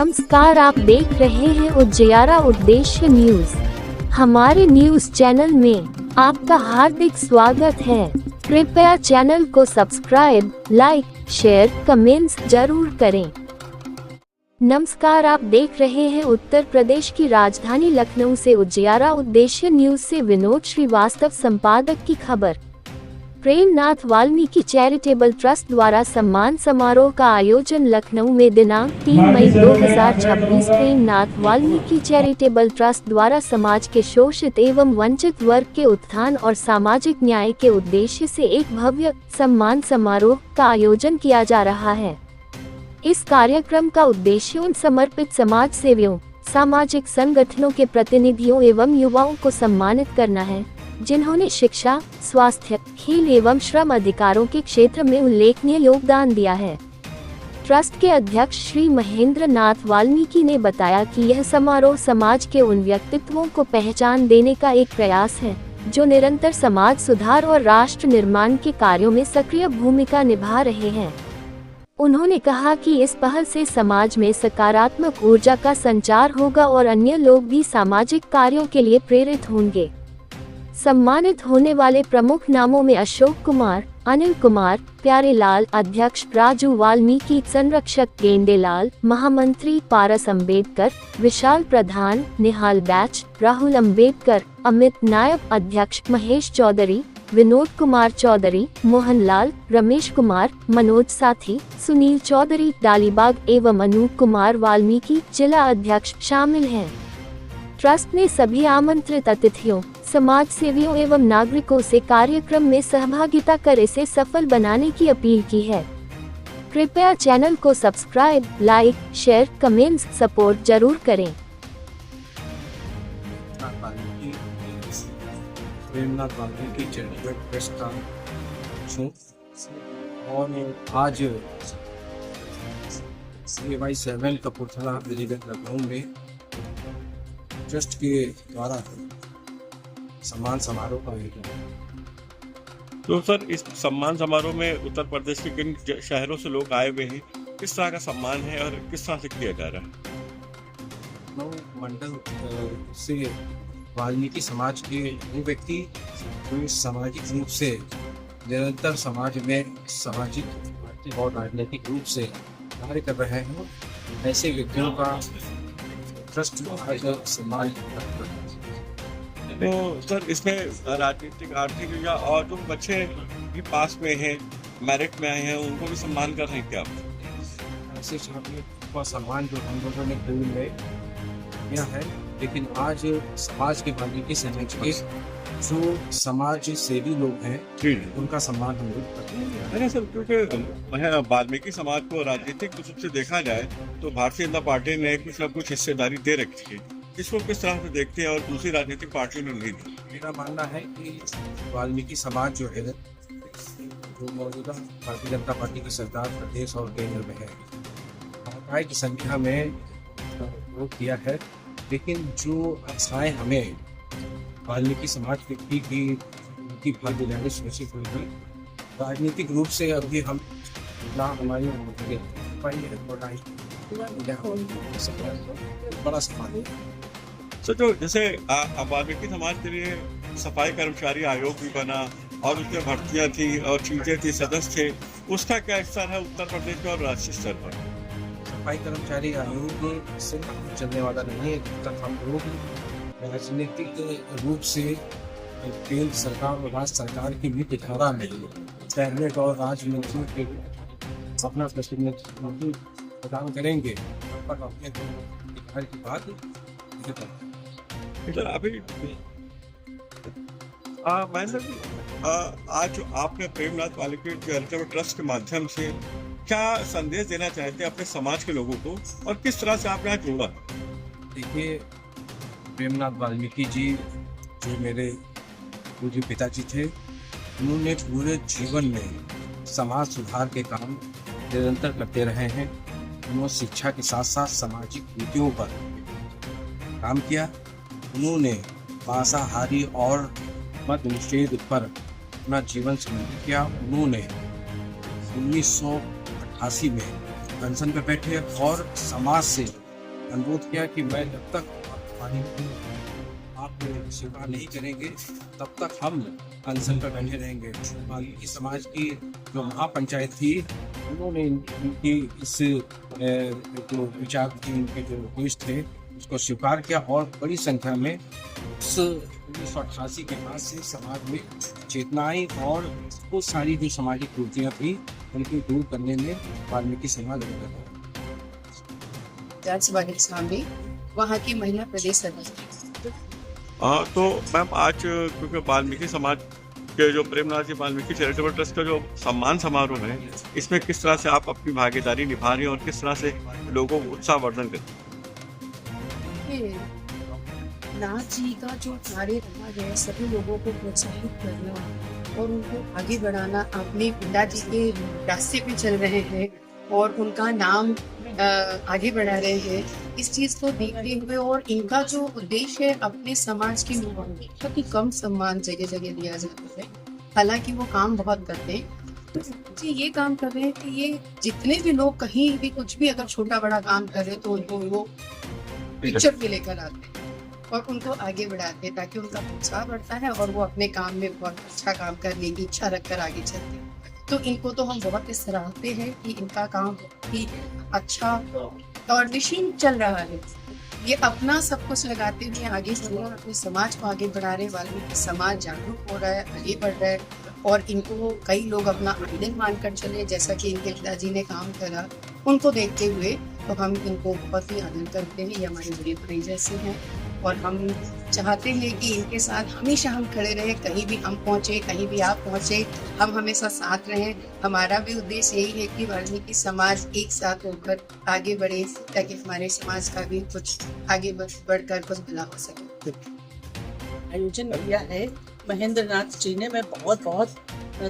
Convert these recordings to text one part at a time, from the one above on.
नमस्कार, आप देख रहे हैं उजियारा उद्देश्य न्यूज। हमारे न्यूज चैनल में आपका हार्दिक स्वागत है। कृपया चैनल को सब्सक्राइब, लाइक, शेयर, कमेंट्स जरूर करें। नमस्कार, आप देख रहे हैं उत्तर प्रदेश की राजधानी लखनऊ से उजियारा उद्देश्य न्यूज से विनोद श्रीवास्तव संपादक की खबर। प्रेमनाथ वाल्मीकि चैरिटेबल ट्रस्ट द्वारा सम्मान समारोह का आयोजन लखनऊ में दिनांक 3 मई 2026। प्रेमनाथ वाल्मीकि चैरिटेबल ट्रस्ट द्वारा समाज के शोषित एवं वंचित वर्ग के उत्थान और सामाजिक न्याय के उद्देश्य से एक भव्य सम्मान समारोह का आयोजन किया जा रहा है। इस कार्यक्रम का उद्देश्य उन समर्पित समाज सेवियों, सामाजिक संगठनों के प्रतिनिधियों एवं युवाओं को सम्मानित करना है जिन्होंने शिक्षा, स्वास्थ्य, खेल एवं श्रम अधिकारों के क्षेत्र में उल्लेखनीय योगदान दिया है। ट्रस्ट के अध्यक्ष श्री महेंद्र नाथ वाल्मीकि ने बताया कि यह समारोह समाज के उन व्यक्तित्वों को पहचान देने का एक प्रयास है जो निरंतर समाज सुधार और राष्ट्र निर्माण के कार्यों में सक्रिय भूमिका निभा रहे हैं। उन्होंने कहा कि इस पहल से समाज में सकारात्मक ऊर्जा का संचार होगा और अन्य लोग भी सामाजिक कार्यों के लिए प्रेरित होंगे। सम्मानित होने वाले प्रमुख नामों में अशोक कुमार, अनिल कुमार, प्यारेलाल, अध्यक्ष राजू वाल्मीकि, संरक्षक गेंदेलाल, महामंत्री पारस अम्बेडकर, विशाल प्रधान, निहाल बैच, राहुल अम्बेडकर, अमित नायब, अध्यक्ष महेश चौधरी, विनोद कुमार चौधरी, मोहनलाल, रमेश कुमार, मनोज साथी, सुनील चौधरी, डालीबाग एवं अनूप कुमार वाल्मीकि जिला अध्यक्ष शामिल हैं। ट्रस्ट ने सभी आमंत्रित अतिथियों, समाज सेवियों एवं नागरिकों से कार्यक्रम में सहभागिता कर इसे सफल बनाने की अपील की है। कृपया चैनल को subscribe, like, share, comments, support जरूर करें। प्रेमनाथ वाल्मीकि चैरिटेबल ट्रस्ट का और आज CY7 कपूरथला विजयगंज लखनऊ में ट्रस्ट के द्वारा सम्मान समारोह का आयोजन। तो सर, इस सम्मान समारोह में उत्तर प्रदेश के किन शहरों से लोग आए हुए हैं, किस तरह का सम्मान है और किस तरह से किया जा रहा है? लखनऊ मंडल से वाल्मीकि समाज के वो व्यक्ति जो सामाजिक रूप से निरंतर समाज में सामाजिक और राजनीतिक रूप से कार्य कर रहे हैं, ऐसे व्यक्तियों का ट्रस्ट सम्मान। तो सर, इसमें राजनीतिक, आर्थिक या और जो बच्चे भी पास में हैं, मेरिट में आए हैं, उनको भी सम्मान कर रहे हैं क्या आप? ऐसे छात्रों का सम्मान जो हम लोगों ने पूर्व में किया है, लेकिन आज समाज के वाल्मीकि समाज के जो समाज सेवी लोग हैं उनका सम्मान हम लोग करते हैं। अरे सर, क्योंकि वाल्मीकि समाज को राजनीतिक रूप से देखा जाए तो भारतीय जनता पार्टी ने कुछ न कुछ हिस्सेदारी दे रखी है, इसको किस तरह से देखते हैं और दूसरी राजनीतिक पार्टियों ने नहीं दी? मेरा मानना है कि वाल्मीकि समाज जो है जो मौजूदा भारतीय जनता पार्टी की सरकार प्रदेश और केंद्र में है, महंगाई की संख्या में वोट किया है, लेकिन जो आशाएं हमें वाल्मीकि समाज की उनकी भागीदारी सुनिश्चित हुई है, राजनीतिक रूप से अभी हम ना हमारी बड़ा सफाई है। सर, तो जैसे वाल्मीकि समाज के लिए सफाई कर्मचारी आयोग भी बना और उसमें भर्तियां थी और चीजें थी, सदस्य थे, उसका क्या स्तर है उत्तर प्रदेश में और राष्ट्रीय स्तर पर? सफाई कर्मचारी आयोग से चलने वाला नहीं है, तथा हम लोग राजनीतिक रूप से केंद्र सरकार और राज्य सरकार की भी धारा में कैबिनेट और राज्य मंत्रियों के अपना प्रतिनिधित्व प्रदान करेंगे पर अपने अधिकार की बात अभी महेंद्र जी, आज आपने प्रेमनाथ वाल्मीकि चैरिटेबल ट्रस्ट के माध्यम से क्या संदेश देना चाहते हैं अपने समाज के लोगों को और किस तरह से आपने आज जोड़ा? देखिए, प्रेमनाथ वाल्मीकि जी जो मेरे पूज्य पिताजी थे, उन्होंने पूरे जीवन में समाज सुधार के काम निरंतर करते रहे हैं। उन्होंने शिक्षा के साथ साथ सामाजिक नीतियों पर काम किया। उन्होंने मांसाहारी और मद निषेध पर अपना जीवन समर्पित किया। उन्होंने 1988 में अनशन पर बैठे और समाज से अनुरोध किया कि मैं जब तक पानी को आप स्वीकार नहीं करेंगे तब तक हम अनशन पर बने रहेंगे। वाल्मीकि समाज की जो महापंचायत थी उन्होंने इनकी इस जो विचार थी, इनके जो उद्देश्य थे उसको स्वीकार किया और बड़ी संख्या में उस 1988 के बाद से समाज में चेतना आई और बहुत सारी जो सामाजिक कुरीतियाँ थी उनको दूर करने में वाल्मीकि समाज लगा। स्वामी वहाँ की महिला प्रदेश सदस्य। तो मैम आज क्योंकि वाल्मीकि समाज के जो प्रेमनाथ जी वाल्मीकि चैरिटेबल ट्रस्ट का जो सम्मान समारोह है, इसमें किस तरह से आप अपनी भागीदारी निभा रही हैं और किस तरह से लोगों को उत्साहवर्धन करती हैं? नाथ जी का जो कार्य रहा है सभी लोगों को प्रोत्साहित करना और उनको आगे बढ़ाना, अपने पिताजी के रास्ते पे चल रहे हैं और उनका नाम आगे बढ़ा रहे हैं, इस चीज को देखते हुए और इनका जो उद्देश्य है अपने समाज की बहुत ही कम सम्मान जगह जगह दिया जाता है, हालांकि वो काम बहुत करते हैं। जी ये काम कर रहे हैं कि ये जितने भी लोग कहीं भी कुछ भी अगर छोटा बड़ा काम कर रहे हैं तो उनको वो पिक्चर पे लेकर आते हैं और उनको आगे बढ़ाते हैं ताकि उनका उत्साह बढ़ता है और वो अपने काम में बहुत अच्छा काम करने की इच्छा रखकर आगे चलते हैं। तो इनको तो हम बहुत ही सराहते हैं कि इनका काम बहुत ही अच्छा और निश्चित चल रहा है। ये अपना सब कुछ लगाते हुए आगे चल रहे हैं, अपने समाज को आगे बढ़ा रहे, वाल्मीकि समाज जागरूक हो रहा है, आगे बढ़ रहा है और इनको कई लोग अपना आइडल मानकर चले, जैसा कि इनके पिताजी ने काम करा, उनको देखते हुए तो हम इनको बहुत ही आदर करते हैं। ये हमारे बड़े भाई जैसे हैं और हम चाहते हैं कि इनके साथ हमेशा हम खड़े रहें, कहीं भी हम पहुँचे, कहीं भी आप पहुँचे, हम हमेशा साथ रहें। हमारा भी उद्देश्य यही है कि वाल्मीकि समाज एक साथ होकर आगे बढ़े ताकि हमारे समाज का भी कुछ आगे बढ़कर कुछ भला हो सके। आयोजन किया है महेंद्र नाथ जी ने, मैं बहुत बहुत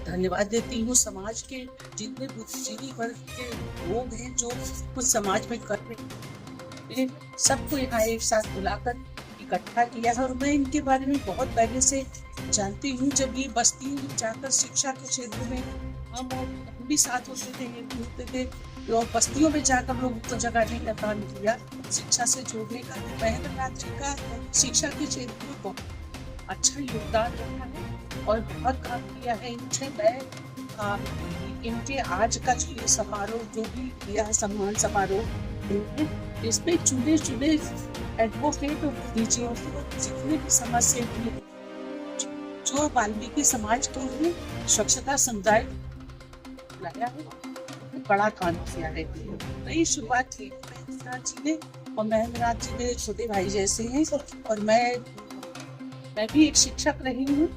धन्यवाद देती हूँ। समाज के जितने बुद्धिजीवी वर्ग के लोग हैं जो कुछ समाज में कर रहे हैं, सबको यहाँ एक साथ बुलाकर इकट्ठा किया है और मैं इनके बारे में बहुत पहले से जानती हूँ। जब ये बस्ती में जाकर शिक्षा के क्षेत्र में हम भी साथ होते थे, ये होते थे और बस्तियों में जाकर लोगों को जगाने का काम किया, शिक्षा से जोड़ने का। महेंद्र नाथ जी का शिक्षा के क्षेत्र में बहुत अच्छा योगदान रहा है और बहुत काम किया है इनसे। मैं इनके आज का जो ये समारोह जो भी किया है, सम्मान समारोह, इसमें चुने चुने एडवोकेट और बुद्धिजीवी जितने भी समाज से जो वाल्मीकि समाज के लिए स्वच्छता समुदाय लाया है, बड़ा काम किया है। नई शुरुआत की महेंद्र नाथ जी ने और महेंद्र नाथ जी मेरे छोटे भाई जैसे हैं और मैं भी एक शिक्षक रही हूँ,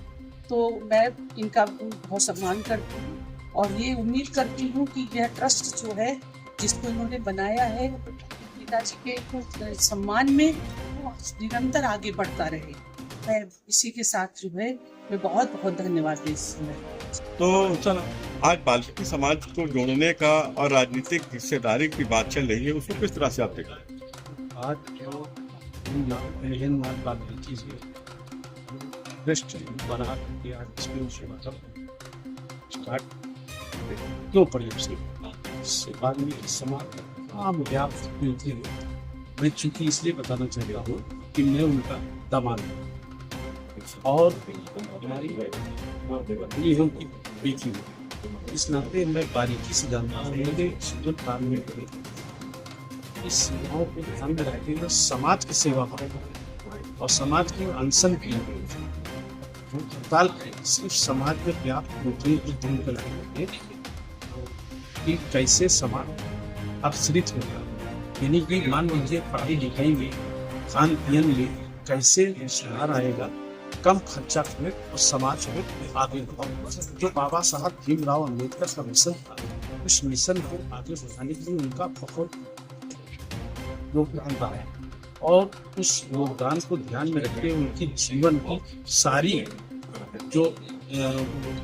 तो मैं इनका बहुत सम्मान करती हूँ और ये उम्मीद करती हूँ कि यह ट्रस्ट जो है जिसको इन्होंने बनाया है पिताजी के सम्मान में, वो निरंतर आगे बढ़ता रहे। मैं इसी के साथ जो है मैं बहुत बहुत धन्यवाद देती हूँ। तो चलो आज वाल्मीकि समाज को जोड़ने का और राजनीतिक हिस्सेदारी की बात चल रही है, उसको किस तरह से आप देखते हैं? आज जो महेंद्र वाल्मीकि जी ट्रस्ट बना के आज इसमें स्टार्ट क्यों पड़ी उससे वाल्मीकि समाज आम व्याप्त थी। मैं चूंकि इसलिए बताना चाहता हूँ कि मैं उनका दामाद और हमारी उनकी बेटी हूँ, इस नाते मैं बारीकी से जानता हूँ। मेरे सुदूर काल में इस सेवाओं को ध्यान में रखते हुए समाज की सेवा करें और समाज की अनशन की हड़ताल सिर्फ समाज में व्याप्त मुद्दों को दूर करके कि कैसे समाज अपसरित होगा, यानी कि मान लीजिए पढ़ाई लिखाई में, खान पीन में कैसे सुधार आएगा, कम खर्चा में और समाज में आगे बढ़ाओ। जो बाबा साहब भीमराव अम्बेडकर का मिशन था, उस मिशन को आगे बढ़ाने के लिए उनका बहुत योगदान रहा है और उस योगदान को ध्यान में रखते हुए उनकी जीवन की सारी जो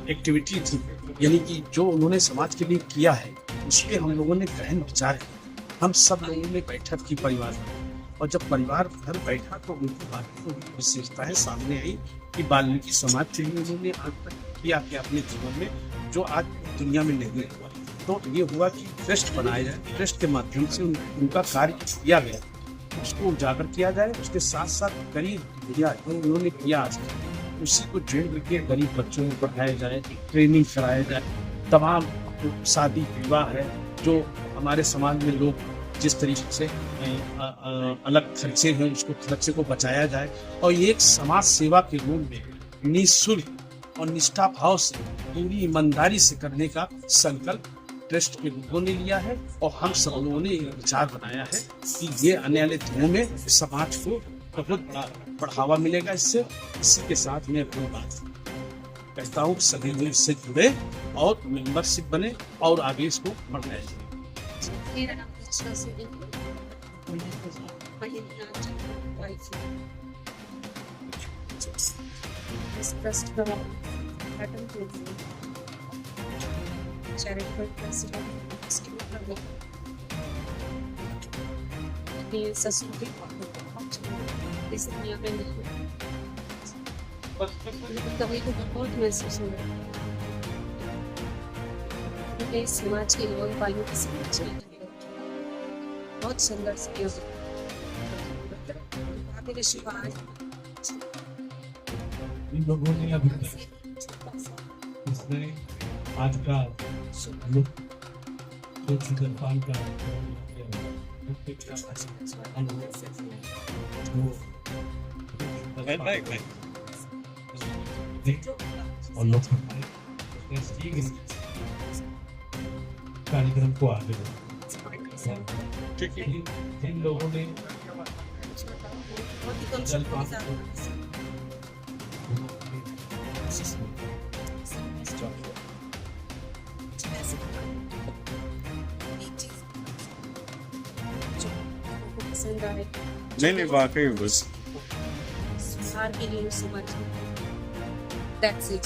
एक्टिविटी थी, यानी कि जो उन्होंने समाज के लिए किया है, उस पर हम लोगों ने गहन विचार किया। हम सब लोगों ने बैठक की परिवार में, और जब परिवार घर बैठा तो उनकी बातों की विशेषताएं सामने आई कि वाल्मीकि समाज के लिए उन्होंने आज तक किया कि अपने जीवन में जो आज दुनिया में नहीं हुआ। तो ये हुआ कि ट्रस्ट बनाया जाए, ट्रस्ट के माध्यम से उनका कार्य किया गया उसको उजागर किया जाए। उसके साथ साथ गरीब भैया जो उन्होंने किया आज उसी को जोड़ करके गरीब बच्चों को पढ़ाया जाए, ट्रेनिंग कराया जाए। तमाम जो शादी विवाह है जो हमारे समाज में लोग जिस तरीके से अलग खर्चे हैं उसको खर्चे को बचाया जाए और ये एक समाज सेवा के रूप में निःशुल्क और निष्ठा भाव से पूरी ईमानदारी से करने का संकल्प ट्रस्ट के लोगों ने लिया है और हम सब लोगों ने एक विचार बनाया है कि ये आने वाले दिनों में समाज को बहुत बड़ा बढ़ावा मिलेगा इससे। इसी के साथ मैं अपनी बात कहता हूँ सभी लोग इससे जुड़े और मेंबरशिप बने और आगे इसको बढ़ाया जाए। मेरा नाम कृष्णा सिंह है। महेंद्रनाथ जी वाइफ है। इस ट्रस्ट का उद्घाटन के लिए चैरिटेबल ट्रस्ट अपने ससुर के इस दुनिया में नहीं कभी को बहुत महसूस हुआ अपने समाज के लोगों वालों की समाज में बहुत संघर्ष किया आपके विश्वास इन लोगों ने अभी इसने आज का जलपान का और लोग कार्यक्रम को आगे इन लोगों ने जलपान पसंद आए नहीं वाकई बस सुधार के लिए समाज में दैट्स इट।